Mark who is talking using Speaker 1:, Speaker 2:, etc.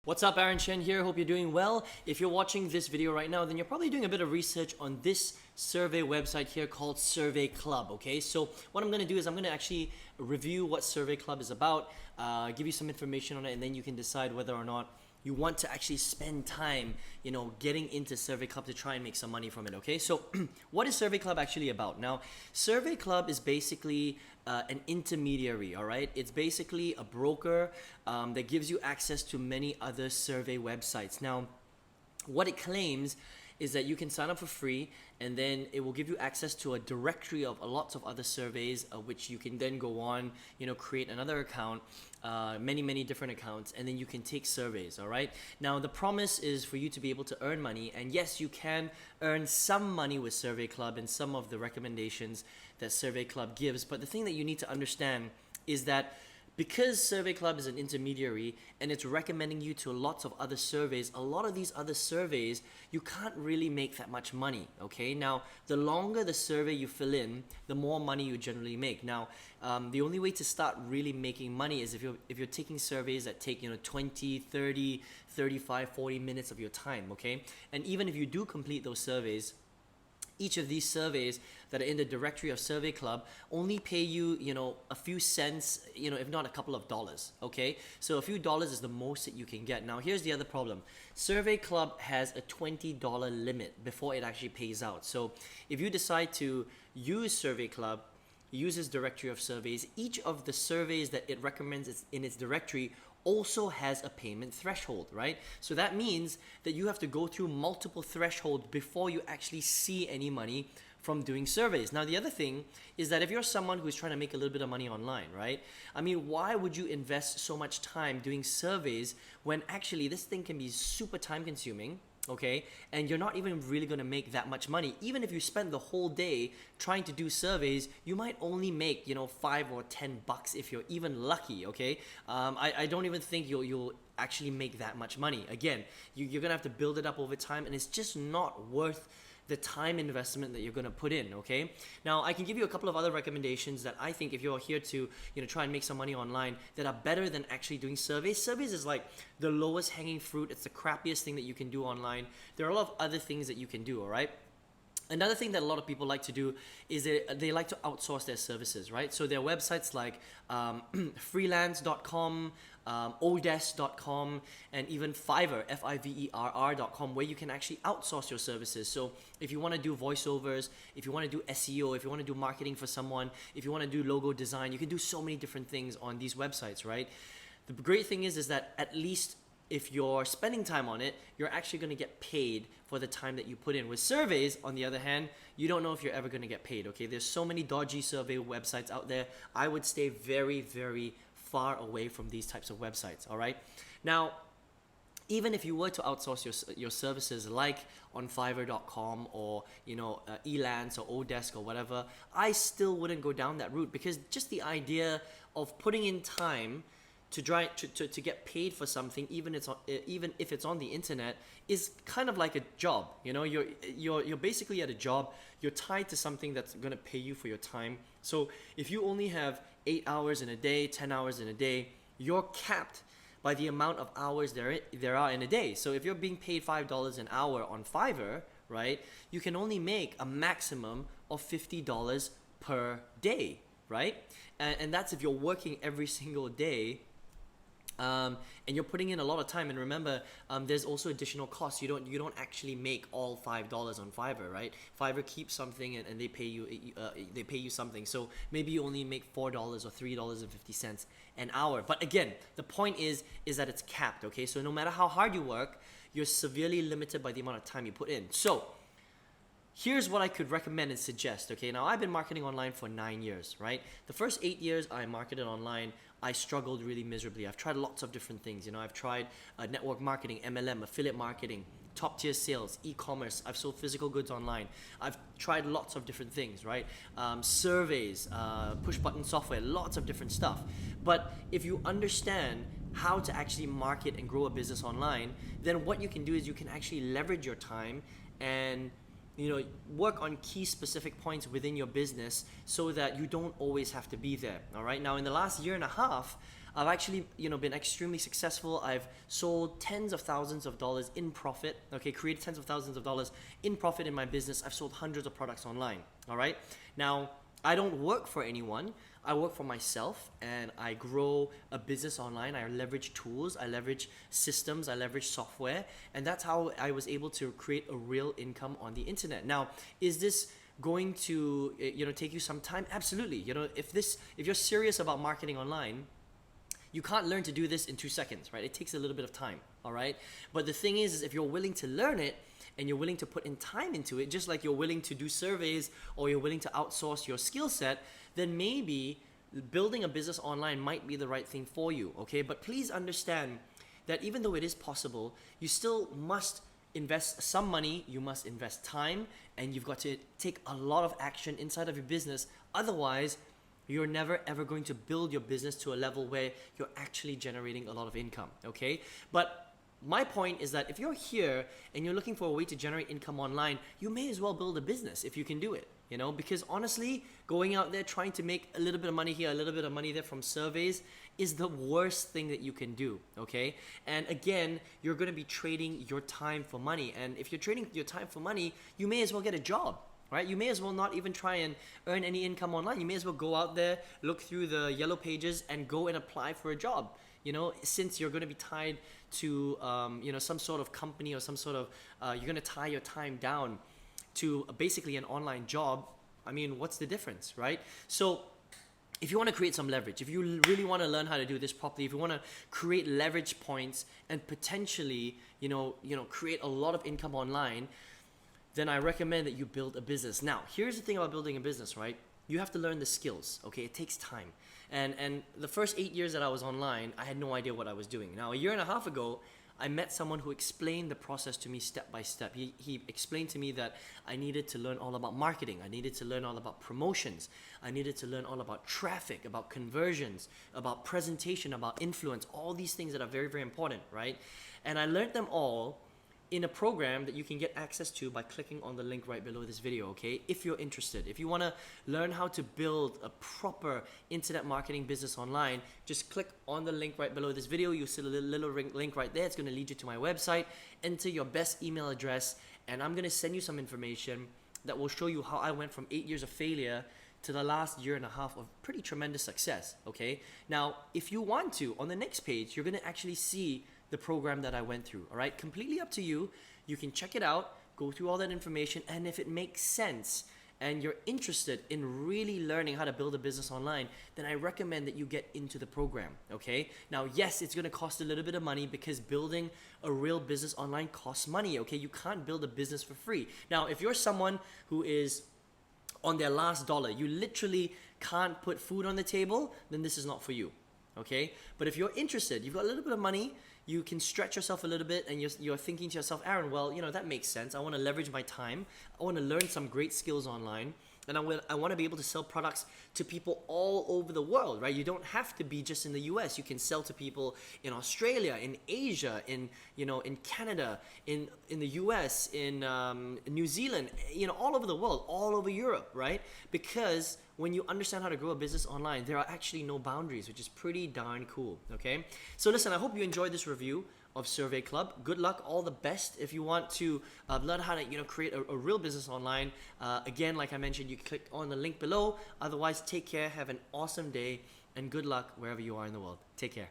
Speaker 1: What's up, Aaron Chen here. Hope you're doing well. If you're watching this video right now, then you're probably doing a bit of research on this survey website here called Survey Club, okay? So what I'm gonna do is I'm gonna actually review what Survey Club is about, give you some information on it, and then you can decide whether or not you want to actually spend time, getting into Survey Club to try and make some money from it, okay? So what is Survey Club actually about? Now, Survey Club is basically an intermediary, all right? It's basically a broker that gives you access to many other survey websites. Now, what it claims is that you can sign up for free, and then it will give you access to a directory of lots of other surveys, which you can then go on, create another account, many different accounts, and then you can take surveys. All right, now the promise is for you to be able to earn money, and yes, you can earn some money with Survey Club and some of the recommendations that Survey Club gives. But the thing that you need to understand is that because Survey Club is an intermediary and it's recommending you to lots of other surveys, a lot of these other surveys, you can't really make that much money, okay? Now, the longer the survey you fill in, the more money you generally make. Now, the only way to start really making money is if you're taking surveys that take, 20, 30, 35, 40 minutes of your time, okay? And even if you do complete those surveys, each of these surveys that are in the directory of Survey Club only pay you, a few cents, if not a couple of dollars, okay? So a few dollars is the most that you can get. Now, here's the other problem. Survey Club has a $20 limit before it actually pays out. So if you decide to use Survey Club, use its directory of surveys, each of the surveys that it recommends in its directory also has a payment threshold, right? So that means that you have to go through multiple thresholds before you actually see any money from doing surveys. Now, the other thing is that if you're someone who's trying to make a little bit of money online, right? I mean, why would you invest so much time doing surveys when actually this thing can be super time consuming, okay? And you're not even really gonna make that much money. Even if you spend the whole day trying to do surveys, you might only make, $5 or $10 if you're even lucky, okay? I don't even think you'll actually make that much money. Again, you're gonna have to build it up over time, and it's just not worth the time investment that you're going to put in, okay? Now, I can give you a couple of other recommendations that I think if you're here to, try and make some money online that are better than actually doing surveys. Surveys is like the lowest hanging fruit. It's the crappiest thing that you can do online. There are a lot of other things that you can do, all right? Another thing that a lot of people like to do is they like to outsource their services, right? So there are websites like freelance.com, odesk.com, and even Fiverr, Fiverr.com, where you can actually outsource your services. So if you want to do voiceovers, if you want to do SEO, if you want to do marketing for someone, if you want to do logo design, you can do so many different things on these websites, right? The great thing is that at least if you're spending time on it, you're actually going to get paid for the time that you put in. With surveys, on the other hand, you don't know if you're ever going to get paid, okay? There's so many dodgy survey websites out there. I would stay very, very far away from these types of websites, all right? Now, even if you were to outsource your services like on Fiverr.com or Elance or Odesk or whatever, I still wouldn't go down that route, because just the idea of putting in time to get paid for something, even if it's on the internet, is kind of like a job. You're basically at a job. You're tied to something that's going to pay you for your time. So if you only have 8 hours in a day, 10 hours in a day, you're capped by the amount of hours there are in a day. So if you're being paid $5 an hour on Fiverr, right, you can only make a maximum of $50 per day, right? And that's if you're working every single day. And you're putting in a lot of time, and remember, there's also additional costs. You don't actually make all $5 on Fiverr, right? Fiverr keeps something and they pay you something. So maybe you only make $4 or $3.50 an hour. But again, the point is that it's capped, okay? So no matter how hard you work, you're severely limited by the amount of time you put in. So here's what I could recommend and suggest, okay? Now, I've been marketing online for 9 years, right? The first 8 years I marketed online, I struggled really miserably. I've tried lots of different things. I've tried network marketing, MLM, affiliate marketing, top tier sales, e-commerce. I've sold physical goods online. I've tried lots of different things, right? Surveys, push button software, lots of different stuff. But if you understand how to actually market and grow a business online, then what you can do is you can actually leverage your time and work on key specific points within your business so that you don't always have to be there. All right. Now, in the last year and a half, I've actually, been extremely successful. I've sold tens of thousands of dollars in profit, okay, created tens of thousands of dollars in profit in my business. I've sold hundreds of products online, all right? Now, I don't work for anyone. I work for myself, and I grow a business online. I leverage tools, I leverage systems, I leverage software, and that's how I was able to create a real income on the internet. Now, is this going to take you some time? Absolutely. If you're serious about marketing online, you can't learn to do this in 2 seconds, right? It takes a little bit of time, all right? But the thing is if you're willing to learn it and you're willing to put in time into it, just like you're willing to do surveys or you're willing to outsource your skill set, then maybe building a business online might be the right thing for you, okay? But please understand that even though it is possible, you still must invest some money, you must invest time, and you've got to take a lot of action inside of your business. Otherwise, you're never ever going to build your business to a level where you're actually generating a lot of income, okay? But my point is that if you're here and you're looking for a way to generate income online, you may as well build a business if you can do it, because honestly, going out there trying to make a little bit of money here, a little bit of money there from surveys is the worst thing that you can do, okay? And again, you're going to be trading your time for money. And if you're trading your time for money, you may as well get a job, right? You may as well not even try and earn any income online. You may as well go out there, look through the yellow pages, and go and apply for a job. Since you're going to be tied to some sort of company or some sort of you're going to tie your time down to basically an online job. I mean, what's the difference, right? So if you want to create some leverage, if you really want to learn how to do this properly, if you want to create leverage points and potentially create a lot of income online, then I recommend that you build a business. Now, here's the thing about building a business, right? You have to learn the skills, okay? It takes time. And the first 8 years that I was online, I had no idea what I was doing. Now, a year and a half ago, I met someone who explained the process to me step by step. He explained to me that I needed to learn all about marketing. I needed to learn all about promotions. I needed to learn all about traffic, about conversions, about presentation, about influence, all these things that are very, very important, right? And I learned them all in a program that you can get access to by clicking on the link right below this video, okay? If you're interested, if you want to learn how to build a proper internet marketing business online, just click on the link right below this video. You'll see a little link right there. It's going to lead you to my website. Enter your best email address, and I'm going to send you some information that will show you how I went from 8 years of failure to the last year and a half of pretty tremendous success, okay? Now, if you want to, on the next page, you're going to actually see the program that I went through, all right? Completely up to you. You can check it out, go through all that information, and if it makes sense and you're interested in really learning how to build a business online, then I recommend that you get into the program, okay? Now, yes, it's gonna cost a little bit of money because building a real business online costs money, okay? You can't build a business for free. Now, if you're someone who is on their last dollar, you literally can't put food on the table, then this is not for you, okay? But if you're interested, you've got a little bit of money, you can stretch yourself a little bit, and you're thinking to yourself, Aaron, well, that makes sense. I want to leverage my time. I want to learn some great skills online, and I want to be able to sell products to people all over the world, right? You don't have to be just in the US. You can sell to people in Australia, in Asia, in Canada, in the US, in New Zealand, all over the world, all over Europe, right? Because when you understand how to grow a business online, there are actually no boundaries, which is pretty darn cool, okay? So listen, I hope you enjoyed this review of Survey Club. Good luck, all the best. If you want to learn how to create a real business online, again, like I mentioned, you click on the link below. Otherwise, take care, have an awesome day, and good luck wherever you are in the world. Take care.